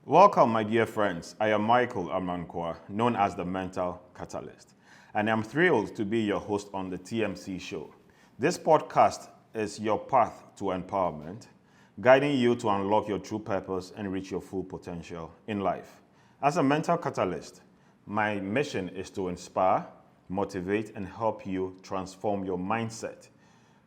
Welcome, my dear friends. I am Michael Amankwa, known as the Mental Catalyst, and I'm thrilled to be your host on the TMC show. This podcast is your path to empowerment, guiding you to unlock your true purpose and reach your full potential in life. As a mental catalyst, my mission is to inspire, motivate, and help you transform your mindset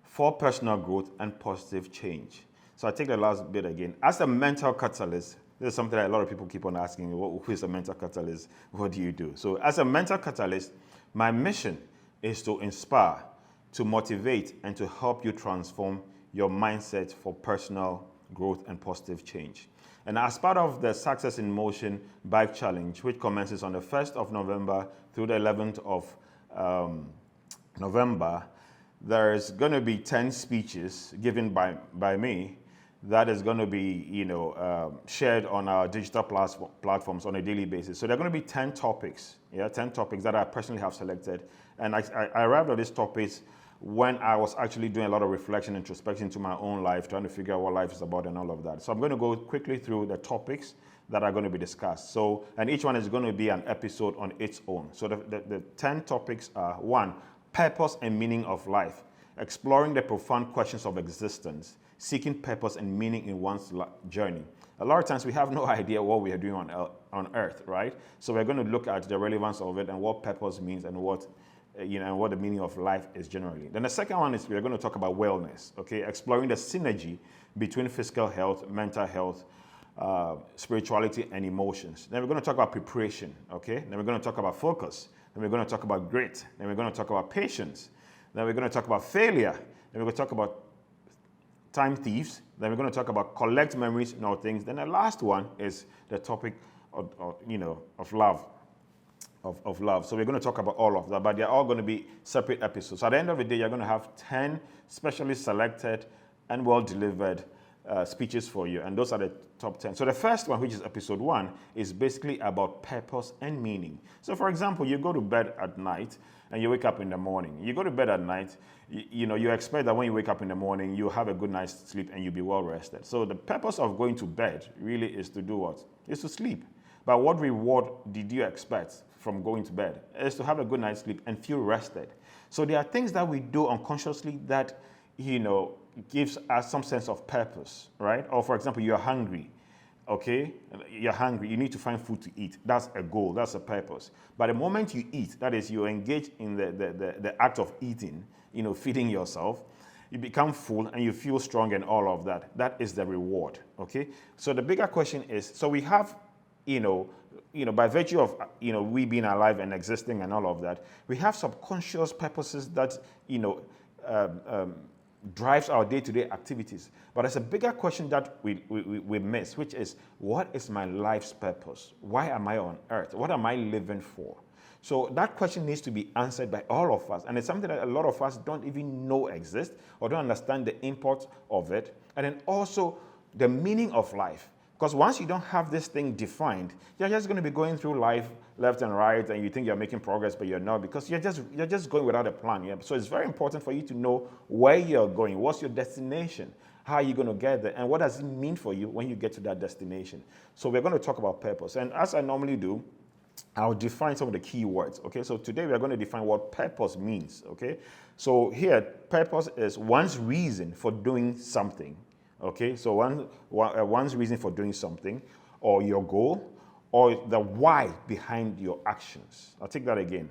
for personal growth and positive change. So I take the last bit again. As a mental catalyst, this is something that a lot of people keep on asking me, who is a mental catalyst? What do you do? So as a mental catalyst, my mission is to inspire, to motivate, and to help you transform your mindset for personal growth and positive change. And as part of the Success in Motion Bike Challenge, which commences on the 1st of November through the 11th of November, there's going to be 10 speeches given by me that is going to be, shared on our digital platforms on a daily basis. So there are going to be 10 topics, 10 topics that I personally have selected. And I arrived at these topics when I was actually doing a lot of reflection, introspection into my own life, trying to figure out what life is about and all of that. So I'm going to go quickly through the topics that are going to be discussed. So, and each one is going to be an episode on its own. So the 10 topics are: 1, purpose and meaning of life, exploring the profound questions of existence, seeking purpose and meaning in one's journey. A lot of times we have no idea what we are doing on earth, right? So we're going to look at the relevance of it and what purpose means and what the meaning of life is generally. Then the second one is we're going to talk about wellness, okay? Exploring the synergy between physical health, mental health, spirituality, and emotions. Then we're going to talk about preparation, okay? Then we're going to talk about focus. Then we're going to talk about grit. Then we're going to talk about patience. Then we're going to talk about failure. Then we're going to talk about time thieves. Then we're going to talk about collect memories and all things. Then the last one is the topic of love. Of love. So we're going to talk about all of that, but they're all going to be separate episodes. So at the end of the day, you're going to have 10 specially selected and well-delivered speeches for you, and those are the top 10. So the first one, which is episode 1, is basically about purpose and meaning. So for example, you go to bed at night and you wake up in the morning. You go to bed at night, you expect that when you wake up in the morning, you have a good night's sleep and you'll be well rested. So the purpose of going to bed really is to do what? Is to sleep. But what reward did you expect from going to bed? Is to have a good night's sleep and feel rested. So there are things that we do unconsciously that, gives us some sense of purpose, right? Or for example, you're hungry, okay? You're hungry, you need to find food to eat. That's a goal, that's a purpose. But the moment you eat, that is, you engage in the act of eating, feeding yourself, you become full and you feel strong and all of that. That is the reward, okay? So the bigger question is, so we have, by virtue of, we being alive and existing and all of that, we have subconscious purposes that, drives our day-to-day activities. But there's a bigger question that we miss, which is, what is my life's purpose? Why am I on earth? What am I living for? So that question needs to be answered by all of us. And it's something that a lot of us don't even know exists or don't understand the import of it. And then also the meaning of life. Because once you don't have this thing defined, you're just going to be going through life left and right, and you think you're making progress, but you're not, because you're just going without a plan. Yeah? So it's very important for you to know where you're going, what's your destination, how are you going to get there, and what does it mean for you when you get to that destination. So we're going to talk about purpose. And as I normally do, I'll define some of the key words, okay? So today we're going to define what purpose means, okay? So here, purpose is one's reason for doing something. Okay, so one's reason for doing something, or your goal, or the why behind your actions. I'll take that again.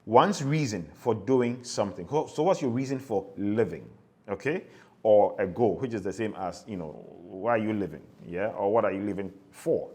One's reason for doing something. So what's your reason for living? Okay, or a goal, which is the same as, why are you living? Yeah, or what are you living for?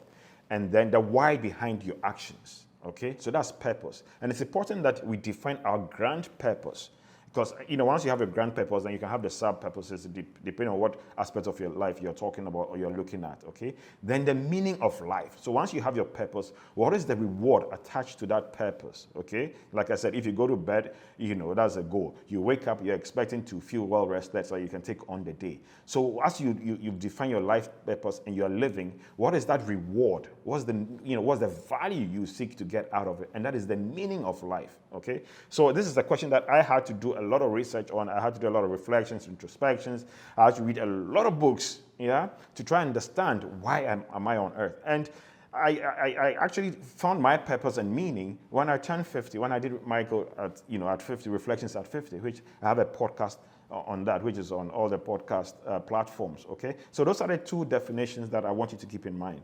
And then the why behind your actions. Okay, so that's purpose. And it's important that we define our grand purpose. Because, once you have a grand purpose, then you can have the sub-purposes depending on what aspect of your life you're talking about or you're looking at, okay? Then the meaning of life. So once you have your purpose, what is the reward attached to that purpose, okay? Like I said, if you go to bed, that's a goal. You wake up, you're expecting to feel well-rested so you can take on the day. So as you define your life purpose and you're living, what is that reward? What's the value you seek to get out of it? And that is the meaning of life, okay? So this is a question that I had to do a lot of research on. I had to do a lot of reflections, introspections. I had to read a lot of books, yeah, to try and understand why am I on earth. And I actually found my purpose and meaning when I turned 50, when I did Michael at 50, Reflections at 50, which I have a podcast on that, which is on all the podcast platforms, okay? So those are the two definitions that I want you to keep in mind.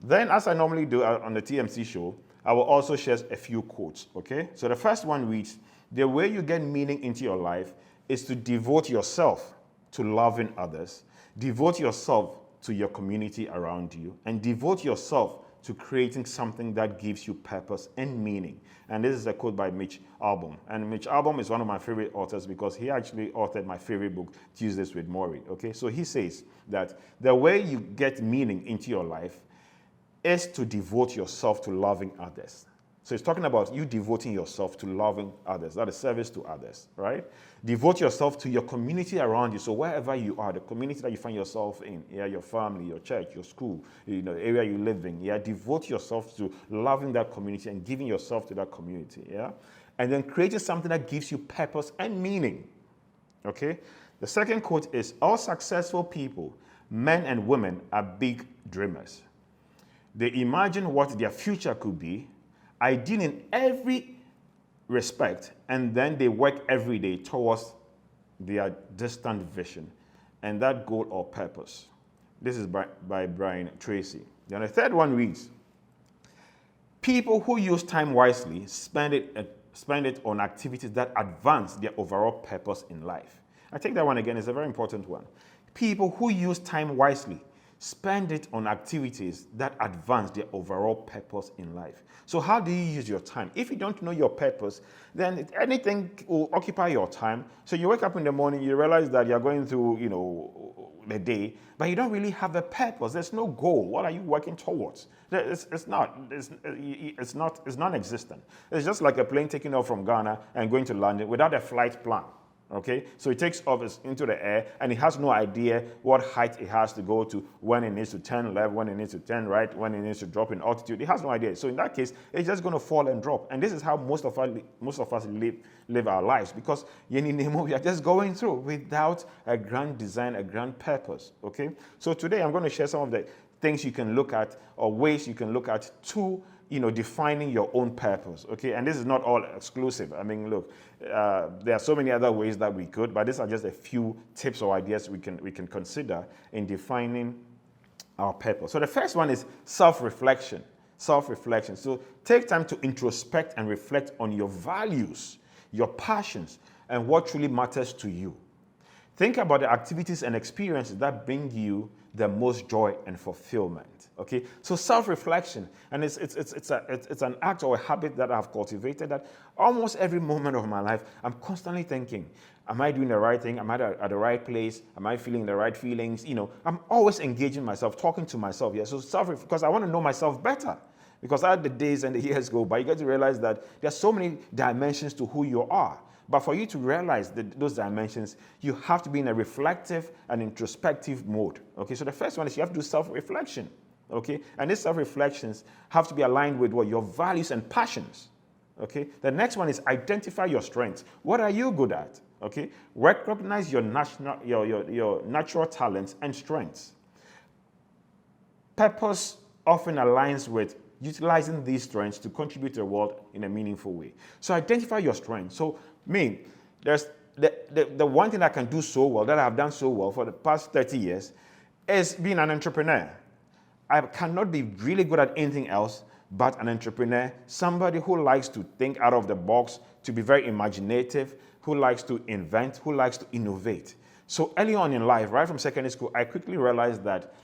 Then, as I normally do on the TMC show, I will also share a few quotes, okay? So the first one reads, the way you get meaning into your life is to devote yourself to loving others, devote yourself to your community around you, and devote yourself to creating something that gives you purpose and meaning. And this is a quote by Mitch Albom. And Mitch Albom is one of my favorite authors because he actually authored my favorite book, Tuesdays with Maury, okay? So he says that the way you get meaning into your life is to devote yourself to loving others. So it's talking about you devoting yourself to loving others, that is service to others, right? Devote yourself to your community around you. So wherever you are, the community that you find yourself in, yeah, your family, your church, your school, the area you live in, yeah, devote yourself to loving that community and giving yourself to that community, yeah? And then creating something that gives you purpose and meaning, okay? The second quote is, all successful people, men and women, are big dreamers. They imagine what their future could be, ideal in every respect, and then they work every day towards their distant vision and that goal or purpose. This is by Brian Tracy. Then the third one reads, people who use time wisely spend it on activities that advance their overall purpose in life. I take that one again, it's a very important one. People who use time wisely spend it on activities that advance their overall purpose in life. So how do you use your time? If you don't know your purpose, then anything will occupy your time. So you wake up in the morning, you realize that you're going through, the day, but you don't really have a purpose. There's no goal. What are you working towards? It's non-existent. It's just like a plane taking off from Ghana and going to London without a flight plan. Okay, so it takes off into the air and it has no idea what height it has to go to, when it needs to turn left, when it needs to turn right, when it needs to drop in altitude. It has no idea. So in that case, it's just going to fall and drop. And this is how most of us live our lives, because we are just going through without a grand design, a grand purpose. Okay, so today I'm going to share some of the things you can look at, or ways you can look at to defining your own purpose, okay? And this is not all exclusive. I mean, look, there are so many other ways that we could, but these are just a few tips or ideas we can consider in defining our purpose. So the first one is self-reflection. Self-reflection. So take time to introspect and reflect on your values, your passions, and what truly matters to you. Think about the activities and experiences that bring you the most joy and fulfillment. Okay, so self-reflection, and it's an act or a habit that I've cultivated, that almost every moment of my life, I'm constantly thinking, am I doing the right thing? Am I at the right place? Am I feeling the right feelings? I'm always engaging myself, talking to myself. Yeah, so because I want to know myself better. Because as the days and the years go by, you get to realize that there are so many dimensions to who you are. But for you to realize those dimensions, you have to be in a reflective and introspective mode. Okay, so the first one is you have to do self-reflection. Okay, and these self-reflections have to be aligned with what your values and passions. Okay, the next one is identify your strengths. What are you good at? Okay, recognize your natural talents and strengths. Purpose often aligns with utilizing these strengths to contribute to the world in a meaningful way. So identify your strengths. So there's the one thing I can do so well, that I have done so well for the past 30 years, is being an entrepreneur. I cannot be really good at anything else but an entrepreneur, somebody who likes to think out of the box, to be very imaginative, who likes to invent, who likes to innovate. So early on in life, right from secondary school, I quickly realized that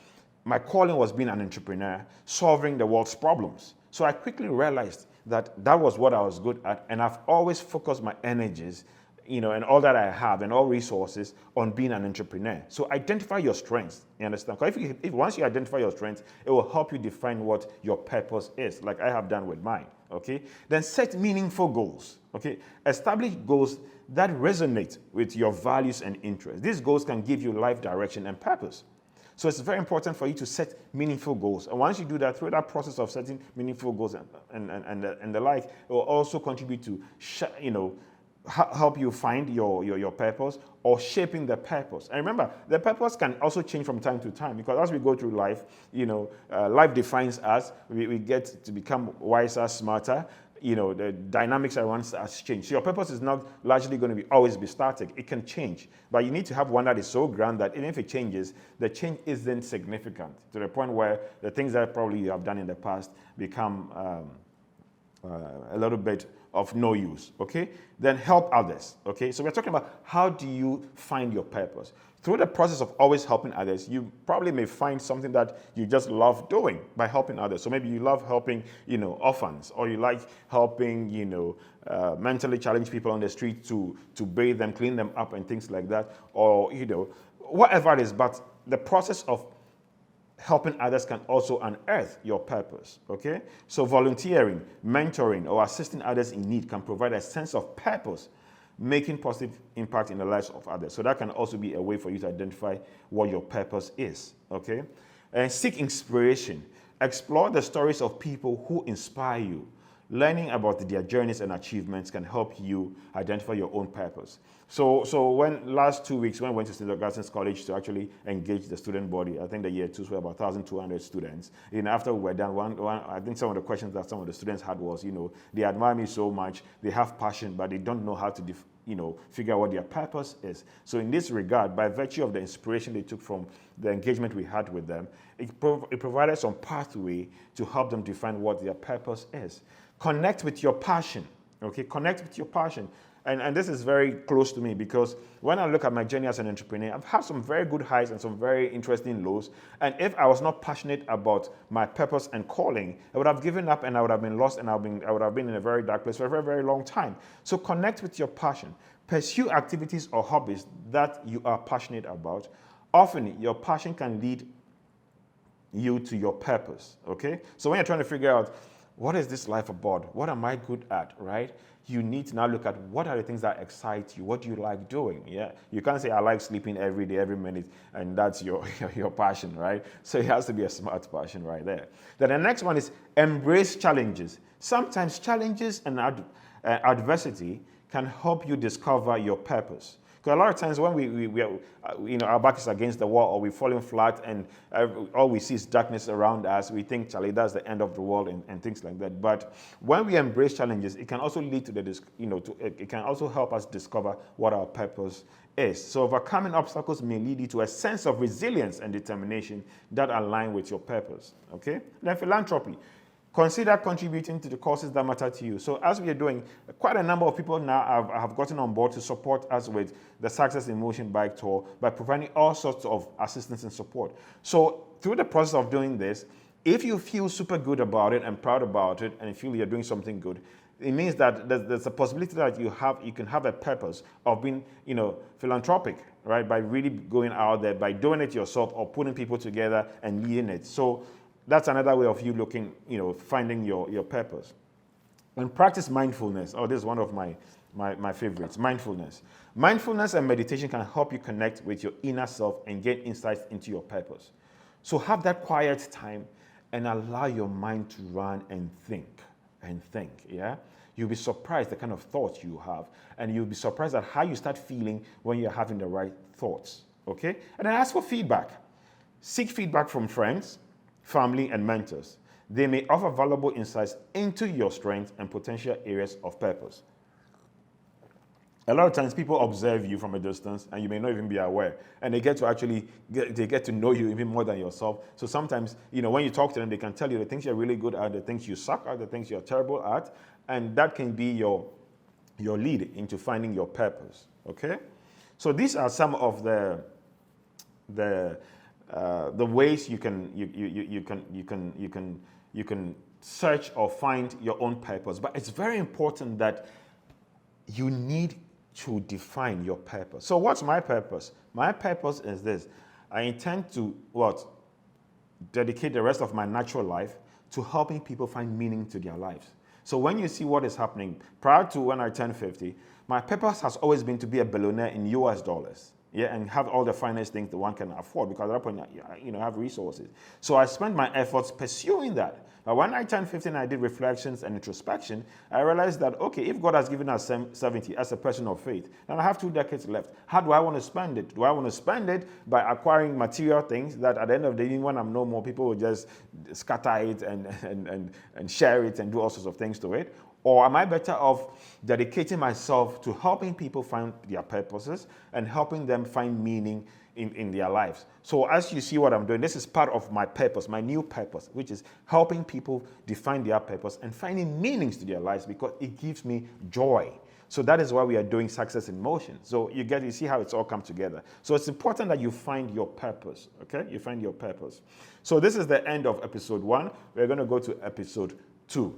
my calling was being an entrepreneur, solving the world's problems. So I quickly realized that was what I was good at, and I've always focused my energies, and all that I have and all resources on being an entrepreneur. So identify your strengths, you understand? Because if once you identify your strengths, it will help you define what your purpose is, like I have done with mine, okay? Then set meaningful goals, okay? Establish goals that resonate with your values and interests. These goals can give you life direction and purpose. So it's very important for you to set meaningful goals. And once you do that, through that process of setting meaningful goals and the like, it will also contribute to, help you find your purpose, or shaping the purpose. And remember, the purpose can also change from time to time, because as we go through life, life defines us. We get to become wiser, smarter. The dynamics around us change. So your purpose is not largely going to always be static. It can change, but you need to have one that is so grand that even if it changes, the change isn't significant to the point where the things that probably you have done in the past become a little bit of no use. Okay, then help others. Okay, so we're talking about how do you find your purpose. Through the process of always helping others, you probably may find something that you just love doing by helping others. So maybe you love helping, orphans, or you like helping, mentally challenged people on the street to bathe them, clean them up, and things like that, or whatever it is. But the process of helping others can also unearth your purpose. Okay, so volunteering, mentoring, or assisting others in need can provide a sense of purpose, making positive impact in the lives of others. So that can also be a way for you to identify what your purpose is. Okay, and seek inspiration. Explore the stories of people who inspire you. Learning about their journeys and achievements can help you identify your own purpose. So when last 2 weeks, when I went to St. Augustine's College to actually engage the student body, I think the year two were about 1,200 students. After we were done, one, I think some of the questions that some of the students had was, they admire me so much, they have passion, but they don't know how to figure out what their purpose is. So in this regard, by virtue of the inspiration they took from the engagement we had with them, it provided some pathway to help them define what their purpose is. Connect with your passion. Okay, connect with your passion. And this is very close to me, because when I look at my journey as an entrepreneur, I've had some very good highs and some very interesting lows. And if I was not passionate about my purpose and calling, I would have given up and I would have been lost, and I would have been in a very dark place for a very, very long time. So connect with your passion. Pursue activities or hobbies that you are passionate about. Often your passion can lead you to your purpose. Okay? So when you're trying to figure out, what is this life about? What am I good at, right? You need to now look at what are the things that excite you? What do you like doing? Yeah, you can't say I like sleeping every day, every minute, and that's your passion, right? So it has to be a smart passion right there. Then the next one is embrace challenges. Sometimes challenges and adversity can help you discover your purpose. Because a lot of times when we our back is against the wall, or we're falling flat, and all we see is darkness around us, we think, Charlie, that's the end of the world, and things like that. But when we embrace challenges, it can also lead to it can also help us discover what our purpose is. So overcoming obstacles may lead you to a sense of resilience and determination that align with your purpose. Okay? Then philanthropy. Consider contributing to the causes that matter to you. So as we are doing, quite a number of people now have gotten on board to support us with the Success in Motion bike tour by providing all sorts of assistance and support. So through the process of doing this, if you feel super good about it and proud about it, and feel you're doing something good, it means that there's a possibility that you can have a purpose of being, philanthropic, right? By really going out there, by doing it yourself, or putting people together and leading it. So that's another way of you looking, finding your purpose. And practice mindfulness. Oh, this is one of my favorites, mindfulness. Mindfulness and meditation can help you connect with your inner self and get insights into your purpose. So have that quiet time and allow your mind to run and think, yeah? You'll be surprised the kind of thoughts you have, and you'll be surprised at how you start feeling when you're having the right thoughts, okay? And then ask for feedback. Seek feedback from friends, family, and mentors. They may offer valuable insights into your strengths and potential areas of purpose. A lot of times people observe you from a distance and you may not even be aware, and they get to know you even more than yourself. So sometimes, when you talk to them, they can tell you the things you're really good at, the things you suck at, the things you're terrible at, and that can be your lead into finding your purpose. Okay? So these are some of the ways you can search or find your own purpose. But it's very important that you need to define your purpose. So what's my purpose? My purpose is this. I intend to dedicate the rest of my natural life to helping people find meaning to their lives. So when you see what is happening, prior to when I turned 50, my purpose has always been to be a billionaire in US dollars. Yeah, and have all the finest things that one can afford, because at that point, I have resources. So I spent my efforts pursuing that. But when I turned 15, I did reflections and introspection. I realized that, okay, if God has given us 70 as a person of faith, then I have 2 decades left. How do I want to spend it? Do I want to spend it by acquiring material things that at the end of the day, when I'm no more, people will just scatter it and share it and do all sorts of things to it? Or am I better off dedicating myself to helping people find their purposes and helping them find meaning in their lives? So as you see what I'm doing, this is part of my purpose, my new purpose, which is helping people define their purpose and finding meanings to their lives because it gives me joy. So that is why we are doing Success in Motion. So you see how it's all come together. So it's important that you find your purpose, okay? You find your purpose. So this is the end of episode 1. We're going to go to episode 2.